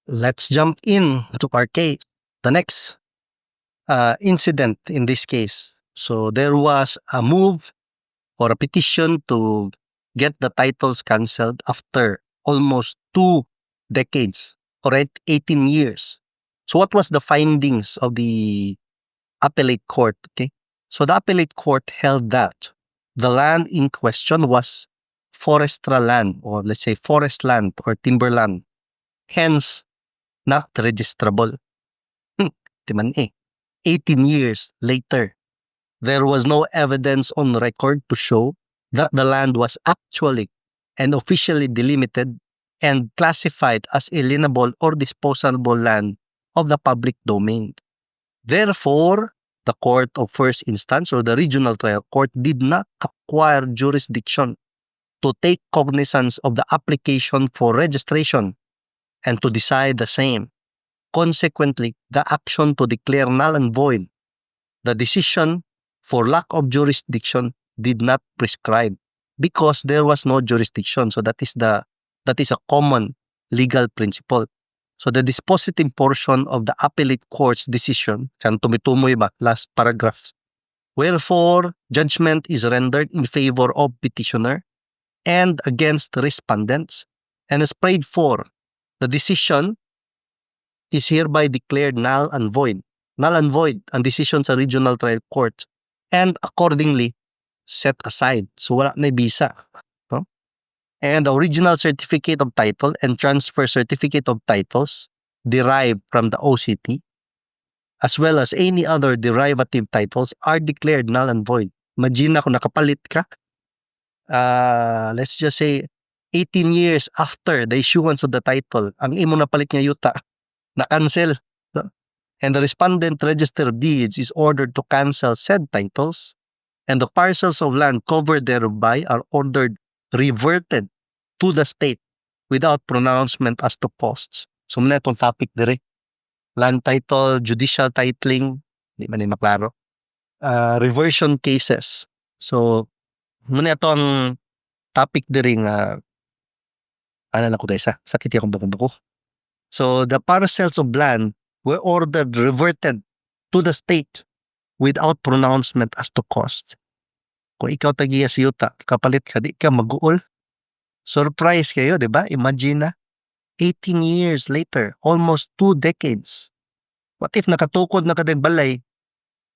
Let's jump in to our case. The next incident in this case. So there was a move or a petition to get the titles cancelled after almost 2 decades or 18 years. So what was the findings of the appellate court? Okay. So the appellate court held that the land in question was forestal land, or let's say forest land or timberland, hence not registrable. Di man 18 years later, there was no evidence on record to show that the land was actually and officially delimited and classified as alienable or disposable land of the public domain. Therefore, the court of first instance or the regional trial court did not acquire jurisdiction to take cognizance of the application for registration and to decide the same. Consequently, the action to declare null and void the decision for lack of jurisdiction did not prescribe because there was no jurisdiction. So that is a common legal principle. So the dispositive portion of the appellate court's decision, kan tumitumoy ba, last paragraph. Wherefore, judgment is rendered in favor of petitioner and against respondents, and as prayed for, the decision is hereby declared null and void. Null and void ang decision sa regional trial court and accordingly set aside. So wala na visa. No? And the original certificate of title and transfer certificate of titles derived from the OCT as well as any other derivative titles are declared null and void. Imagine kung nakapalit ka, let's just say 18 years after the issuance of the title, ang imo napalit nga yuta, na-cancel. No? And the respondent register of deeds is ordered to cancel said titles, and the parcels of land covered thereby are ordered reverted to the state without pronouncement as to costs. So muna itong topic dire. Land title, judicial titling, di man maklaro. Reversion cases. So muna ito ang topic dire nga ano ko tayo sakit akong bakong. So the parcels of land were ordered reverted to the state without pronouncement as to cost. Kung ikaw tagiya sa yuta, kapalit ka, di ka mag-uol. Surprise kayo, di ba? Imagine na, 18 years later, almost 2 decades. What if nakatukod na ka din balay?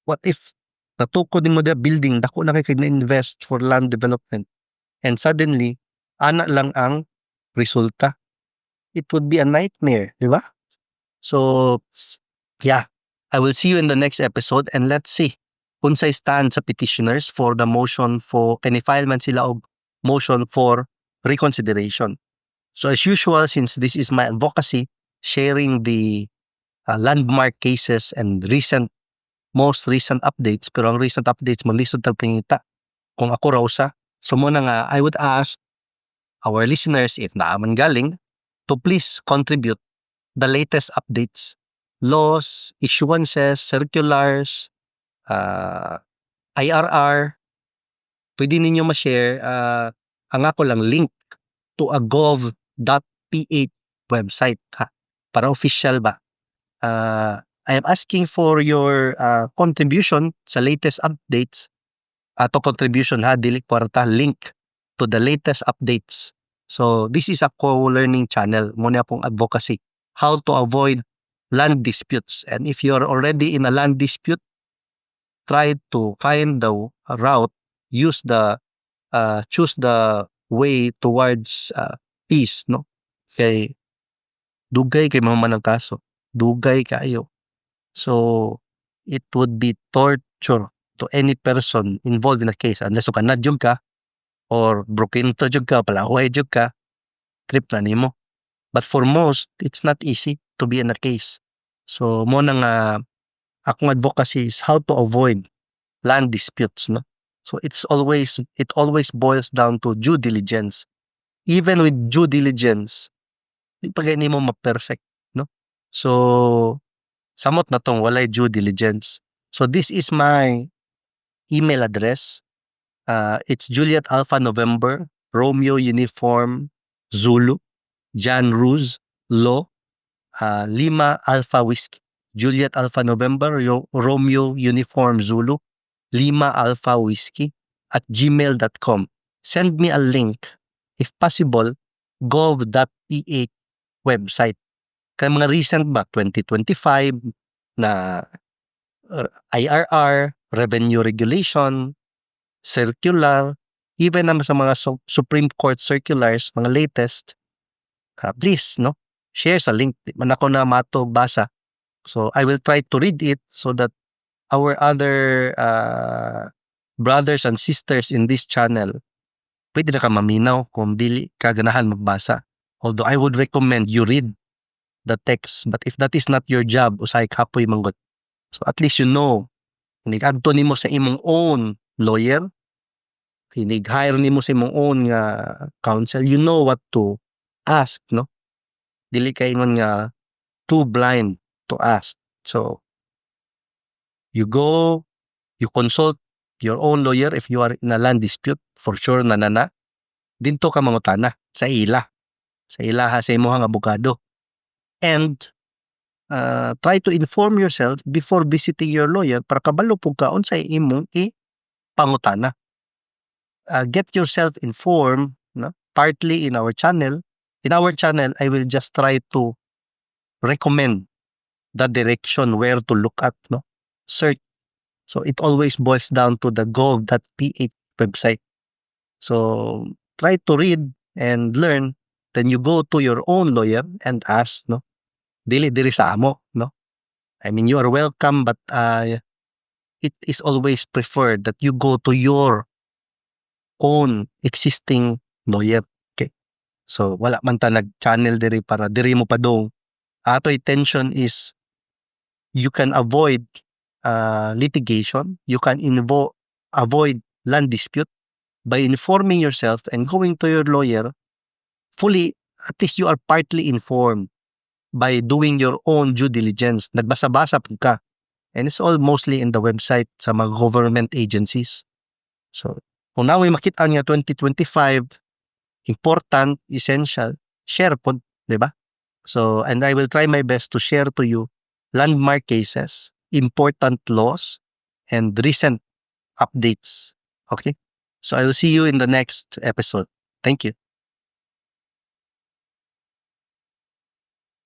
What if natukod din mo da building, dako na kayo na-invest for land development, and suddenly, ana lang ang resulta? It would be a nightmare, di ba? So, yeah, I will see you in the next episode and let's see kung sa stand sa petitioners for the motion for, kanifile man sila og motion for reconsideration. So as usual, since this is my advocacy, sharing the landmark cases and most recent updates, pero ang recent updates mo lisod tag pangita kung ako raw sa. So muna nga, I would ask our listeners, if naaman galing, to please contribute the latest updates, laws, issuances, circulars, IRR. Pwede ninyo ma-share. Ang ako lang link to a gov.ph website ha, para official ba. I am asking for your contribution sa latest updates. Ato contribution ha, dili kwarta, link to the latest updates. So this is a co-learning channel. Muna pong advocacy. How to avoid land disputes. And if you're already in a land dispute, try to find the route, choose the way towards peace, no? Kay dugay kay mga manang kaso, dugay kayo. So it would be torture to any person involved in a case unless ukanad jud ka or broken to jud ka, palaway jud ka, trip na nimo. But for most, it's not easy to be in a case. So mo nang akong advocacy is how to avoid land disputes, no? So it always boils down to due diligence. Even with due diligence, di pa gani mo ma-perfect, no? So samot na tong walay due diligence. So this is my email address. It's Juliet Alpha November Romeo Uniform Zulu Jan Ruz Law Lima Alpha Whiskey, Juliet Alpha November, Romeo Uniform Zulu, Lima Alpha Whiskey at gmail.com. Send me a link, if possible, gov.ph website. Kaya mga recent ba, 2025 na IRR, revenue regulation, circular, even naman sa mga Supreme Court circulars, mga latest, please, no? Share sa link. Di man ako na mato basa. So, I will try to read it so that our other brothers and sisters in this channel, pwede na ka maminaw kung dili ka ganahan magbasa. Although I would recommend you read the text. But if that is not your job, usahay kapoy manggot. So at least you know, hinig-adto nimo sa imong own lawyer, hinig-hire nimo sa imong own nga counsel, you know what to ask, no? Dili kay man nga too blind to ask. So, you go, you consult your own lawyer if you are in a land dispute, for sure na. Dinto ka mangutana sa ila. Sa ilaha sa imong abogado. And try to inform yourself before visiting your lawyer para kabalo pug kaon sa imong pangutana. Get yourself informed, no? Partly in our channel. In our channel, I will just try to recommend the direction where to look at, no? Search. So it always boils down to the gov.ph website. So try to read and learn. Then you go to your own lawyer and ask, no? Dili diri sa amo, no? I mean, you are welcome, but it is always preferred that you go to your own existing lawyer. Okay? So wala man ta nag-channel diri para diri mo padong. Ato intention is you can avoid litigation, you can avoid land dispute by informing yourself and going to your lawyer fully. At least you are partly informed by doing your own due diligence. Nagbasa-basa po ka. And it's all mostly in the website sa mga government agencies. So, kung naway makita niya 2025, important, essential, share po, di ba? So, and I will try my best to share to you landmark cases, important laws, and recent updates. Okay? So, I will see you in the next episode. Thank you.